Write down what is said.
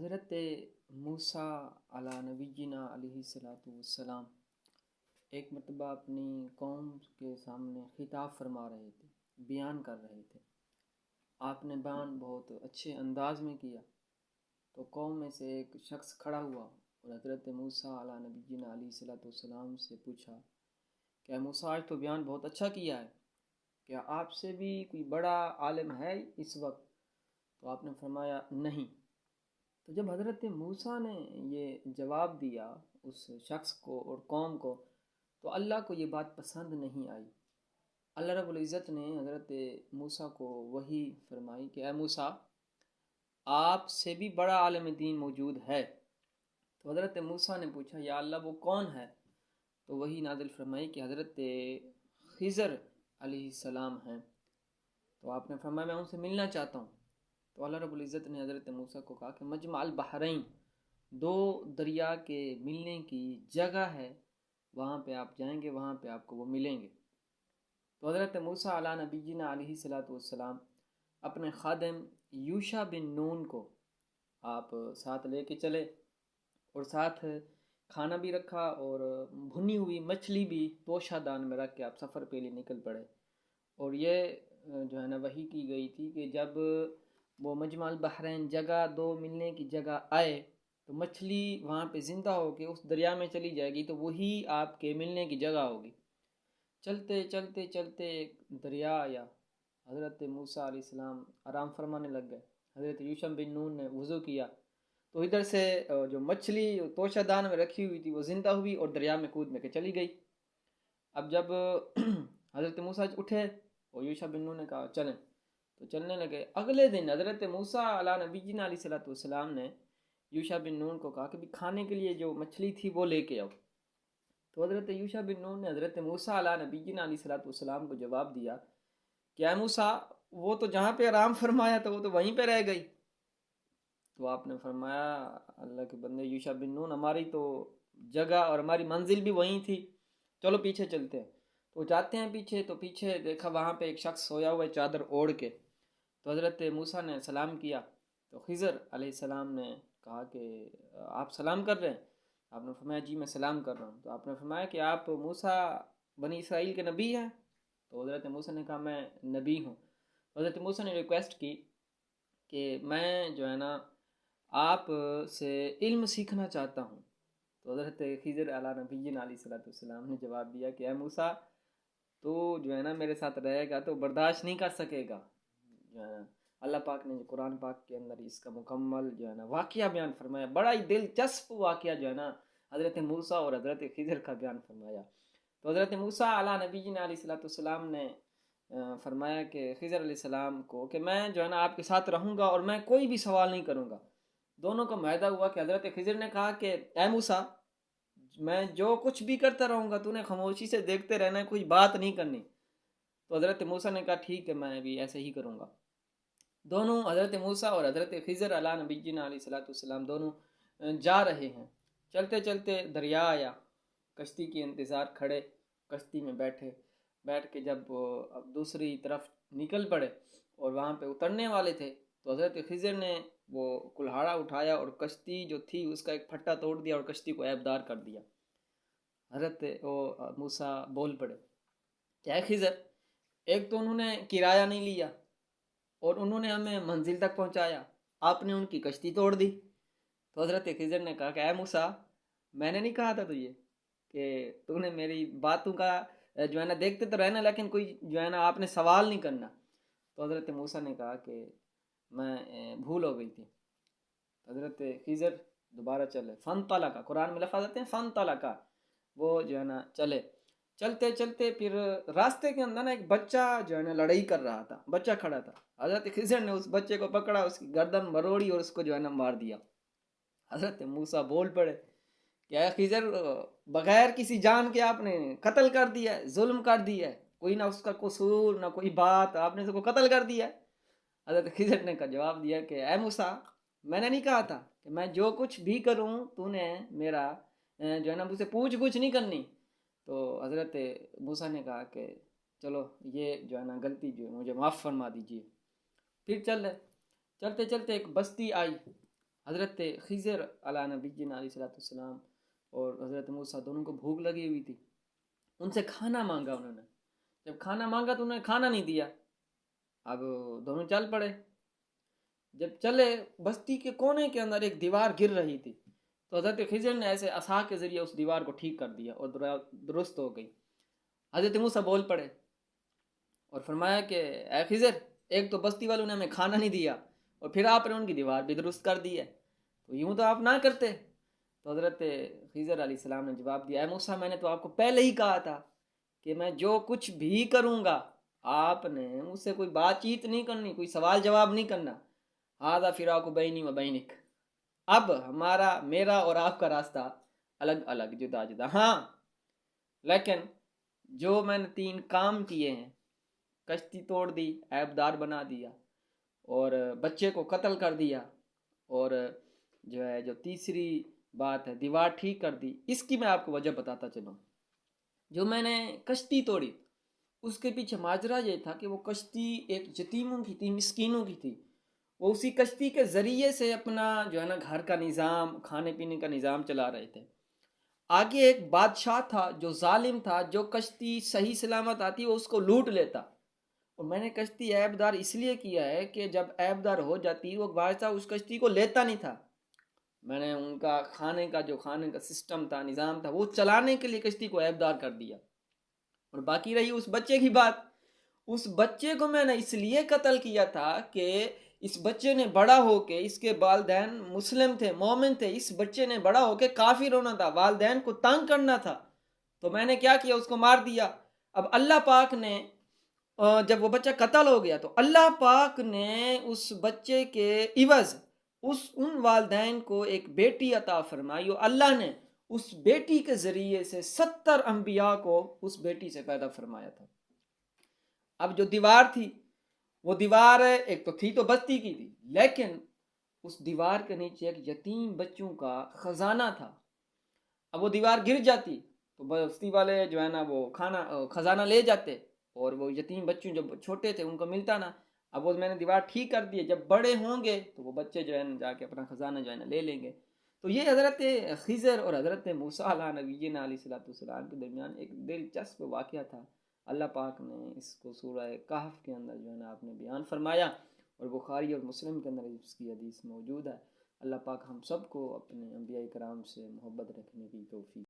حضرت موسیٰ علی نبینا علیہ الصلوۃ والسلام ایک مرتبہ اپنی قوم کے سامنے خطاب فرما رہے تھے، بیان کر رہے تھے۔ آپ نے بیان بہت اچھے انداز میں کیا تو قوم میں سے ایک شخص کھڑا ہوا اور حضرت موسیٰ علی نبینا علیہ الصلوۃ والسلام سے پوچھا کہ اے موسیٰ، آج تو بیان بہت اچھا کیا ہے، کیا آپ سے بھی کوئی بڑا عالم ہے اس وقت؟ تو آپ نے فرمایا نہیں۔ تو جب حضرت موسیٰ نے یہ جواب دیا اس شخص کو اور قوم کو، تو اللہ کو یہ بات پسند نہیں آئی۔ اللہ رب العزت نے حضرت موسیٰ کو وحی فرمائی کہ اے موسیٰ، آپ سے بھی بڑا عالم دین موجود ہے۔ تو حضرت موسیٰ نے پوچھا یا اللہ وہ کون ہے؟ تو وحی نازل فرمائی کہ حضرت خضر علیہ السلام ہیں۔ تو آپ نے فرمایا میں ان سے ملنا چاہتا ہوں۔ تو اللہ رب العزت نے حضرت موسیٰ کو کہا کہ مجمع البحرین، دو دریا کے ملنے کی جگہ ہے، وہاں پہ آپ جائیں گے، وہاں پہ آپ کو وہ ملیں گے۔ تو حضرت موسیٰ علی نبینا علیہ الصلوۃ والسلام اپنے خادم یوشع بن نون کو آپ ساتھ لے کے چلے اور ساتھ کھانا بھی رکھا اور بھنی ہوئی مچھلی بھی توشہ دان میں رکھ کے آپ سفر پہ لیے نکل پڑے۔ اور یہ جو ہے نا وحی کی گئی تھی کہ جب وہ مجمع البحرین جگہ دو ملنے کی جگہ آئے تو مچھلی وہاں پہ زندہ ہو کے اس دریا میں چلی جائے گی تو وہی آپ کے ملنے کی جگہ ہوگی۔ چلتے چلتے چلتے ایک دریا آیا، حضرت موسیٰ علیہ السلام آرام فرمانے لگ گئے۔ حضرت یوشع بن نون نے وضو کیا تو ادھر سے جو مچھلی توشہ دان میں رکھی ہوئی تھی وہ زندہ ہوئی اور دریا میں کود میں کے چلی گئی۔ اب جب حضرت موسیٰ اٹھے اور یوشع بن نون نے کہا چلیں، تو چلنے لگے۔ اگلے دن حضرت موسیٰ علی نبینا علیہ الصلوۃ والسلام نے یوشع بن نون کو کہا کہ بھی کھانے کے لیے جو مچھلی تھی وہ لے کے آؤ۔ تو حضرت یوشع بن نون نے حضرت موسیٰ علی نبینا علیہ الصلوۃ والسلام کو جواب دیا کہ اے موسیٰ، وہ تو جہاں پہ آرام فرمایا تھا وہ تو وہیں پہ رہ گئی۔ تو آپ نے فرمایا اللہ کے بندے یوشع بن نون، ہماری تو جگہ اور ہماری منزل بھی وہیں تھی، چلو پیچھے چلتے ہیں۔ تو جاتے ہیں پیچھے، تو پیچھے دیکھا وہاں پہ ایک شخص سویا ہوا ہے چادر اوڑھ کے۔ تو حضرت موسیٰ نے سلام کیا تو خضر علیہ السلام نے کہا کہ آپ سلام کر رہے ہیں؟ آپ نے فرمایا جی میں سلام کر رہا ہوں۔ تو آپ نے فرمایا کہ آپ موسیٰ بنی اسرائیل کے نبی ہیں؟ تو حضرت موسیٰ نے کہا میں نبی ہوں۔ حضرت موسیٰ نے ریکویسٹ کی کہ میں جو ہے نا آپ سے علم سیکھنا چاہتا ہوں۔ تو حضرت خضر علی نبینا علیہ الصلوۃ والسلام نے جواب دیا کہ اے موسیٰ، تو جو ہے نا میرے ساتھ رہے گا تو برداشت نہیں کر سکے گا۔ جو ہے نا اللہ پاک نے قرآن پاک کے اندر اس کا مکمل جو ہے نا واقعہ بیان فرمایا، بڑا ہی دلچسپ واقعہ جو ہے نا حضرت موسیٰ اور حضرت خضر کا بیان فرمایا۔ تو حضرت موسیٰ علی نبینا علیہ الصلوۃ والسلام نے فرمایا کہ خضر علیہ السلام کو کہ میں جو ہے نا آپ کے ساتھ رہوں گا اور میں کوئی بھی سوال نہیں کروں گا۔ دونوں کا معاہدہ ہوا کہ حضرت خضر نے کہا کہ اے موسیٰ، میں جو کچھ بھی کرتا رہوں گا تو نے خاموشی سے دیکھتے رہنا ہے، کوئی بات نہیں کرنی۔ تو حضرت موسیٰ نے کہا ٹھیک ہے، میں بھی ایسے ہی کروں گا۔ دونوں حضرت موسیٰ اور حضرت خضر علی نبینا علیہ الصلوۃ والسلام دونوں جا رہے ہیں۔ چلتے چلتے دریا آیا، کشتی کے انتظار کھڑے، کشتی میں بیٹھ کے جب اب دوسری طرف نکل پڑے اور وہاں پہ اترنے والے تھے تو حضرت خضر نے وہ کلہاڑا اٹھایا اور کشتی جو تھی اس کا ایک پھٹا توڑ دیا اور کشتی کو عیبدار کر دیا۔ حضرت موسیٰ بول پڑے کہ اے خضر، ایک تو انہوں نے کرایہ نہیں لیا اور انہوں نے ہمیں منزل تک پہنچایا، آپ نے ان کی کشتی توڑ دی۔ تو حضرت خضر نے کہا کہ اے موسیٰ، میں نے نہیں کہا تھا تجھے کہ تو نے میری باتوں کا جو ہے نا دیکھتے تو رہنا لیکن کوئی جو ہے نا آپ نے سوال نہیں کرنا۔ تو حضرت موسیٰ نے کہا کہ میں بھول ہو گئی تھی۔ حضرت خضر دوبارہ چلے، فن طلقہ، قرآن میں لفظ آتے ہیں فن طلقہ، وہ جو ہے نا چلے۔ چلتے چلتے پھر راستے کے اندر نا ایک بچہ جو ہے نا لڑائی کر رہا تھا، بچہ کھڑا تھا۔ حضرت خضر نے اس بچے کو پکڑا، اس کی گردن مروڑی اور اس کو جو ہے نا مار دیا۔ حضرت موسیٰ بول پڑے کہ اے خضر، بغیر کسی جان کے آپ نے قتل کر دیا ہے، ظلم کر دیا ہے، کوئی نہ اس کا قصور نہ کوئی بات، آپ نے اس کو قتل کر دیا ہے۔ حضرت خضر نے کا جواب دیا کہ اے موسیٰ، میں نے نہیں کہا تھا کہ میں جو کچھ بھی کروں تو نے میرا جو ہے نا مجھ سے پوچھ گچھ نہیں کرنی۔ تو حضرت موسیٰ نے کہا کہ چلو یہ جو ہے نا غلطی جو ہے مجھے معاف فرما دیجیے۔ پھر چلتے چلتے ایک بستی آئی، حضرت خضر علیہ نبینا علیہ السلام اور حضرت موسیٰ دونوں کو بھوک لگی ہوئی تھی. ان سے کھانا مانگا انہوں نے. جب کھانا مانگا تو انہوں نے کھانا نہیں دیا. اب دونوں چل پڑے. جب چلے بستی کے کونے کے اندر ایک دیوار گر رہی تھی تو حضرت خضر نے ایسے عصا کے ذریعے اس دیوار کو ٹھیک کر دیا اور درست ہو گئی. حضرت موسیٰ بول پڑے اور فرمایا کہ اے خضر، ایک تو بستی والوں نے ہمیں کھانا نہیں دیا اور پھر آپ نے ان کی دیوار بھی درست کر دی ہے، تو یوں تو آپ نہ کرتے. تو حضرت خضر علیہ السلام نے جواب دیا، اے موسیٰ، میں نے تو آپ کو پہلے ہی کہا تھا کہ میں جو کچھ بھی کروں گا آپ نے مجھ سے کوئی بات چیت نہیں کرنی، کوئی سوال جواب نہیں کرنا. ھذا فراق بینی و بینک، اب میرا اور آپ کا راستہ الگ الگ، جدا جدا. ہاں لیکن جو میں نے 3 کام کیے ہیں، کشتی توڑ دی، عیب دار بنا دیا، اور بچے کو قتل کر دیا، اور جو تیسری بات ہے دیوار ٹھیک کر دی، اس کی میں آپ کو وجہ بتاتا چلوں. جو میں نے کشتی توڑی اس کے پیچھے ماجرا یہ تھا کہ وہ کشتی ایک یتیموں کی تھی، مسکینوں کی تھی. وہ اسی کشتی کے ذریعے سے اپنا جو ہے نا گھر کا نظام، کھانے پینے کا نظام چلا رہے تھے. آگے ایک بادشاہ تھا جو ظالم تھا، جو کشتی صحیح سلامت آتی وہ اس کو لوٹ لیتا. اور میں نے کشتی عیب دار اس لیے کیا ہے کہ جب عیب دار ہو جاتی وہ بادشاہ اس کشتی کو لیتا نہیں تھا. میں نے ان کا کھانے کا سسٹم تھا، نظام تھا، وہ چلانے کے لیے کشتی کو عیب دار کر دیا. اور باقی رہی اس بچے کی بات، اس بچے کو میں نے اس لیے قتل کیا تھا کہ اس بچے نے بڑا ہو کے، اس کے والدین مسلم تھے، مومن تھے، اس بچے نے بڑا ہو کے کافر ہونا تھا، والدین کو تنگ کرنا تھا. تو میں نے کیا کیا، اس کو مار دیا. اب اللہ پاک نے جب وہ بچہ قتل ہو گیا تو اللہ پاک نے اس بچے کے عوض ان والدین کو ایک بیٹی عطا فرمائی، اور اللہ نے اس بیٹی کے ذریعے سے 70 انبیاء کو اس بیٹی سے پیدا فرمایا تھا. اب جو دیوار تھی، وہ دیوار ایک تو تھی تو بستی کی تھی، لیکن اس دیوار کے نیچے ایک یتیم بچوں کا خزانہ تھا. اب وہ دیوار گر جاتی تو بستی والے جو ہے نا وہ خزانہ لے جاتے، اور وہ یتیم بچوں جو چھوٹے تھے ان کو ملتا نا. اب وہ میں نے دیوار ٹھیک کر دی، جب بڑے ہوں گے تو وہ بچے جو ہے نا جا کے اپنا خزانہ جو ہے نا لے لیں گے. تو یہ حضرت خضر اور حضرت موسیٰ علیہ نبینا علیہ السلام کے درمیان ایک دلچسپ واقعہ تھا. اللہ پاک نے اس کو سورہ کہف کے اندر جو ہے نا آپ نے بیان فرمایا، اور بخاری اور مسلم کے اندر اس کی حدیث موجود ہے. اللہ پاک ہم سب کو اپنے انبیاء کرام سے محبت رکھنے کی توفیق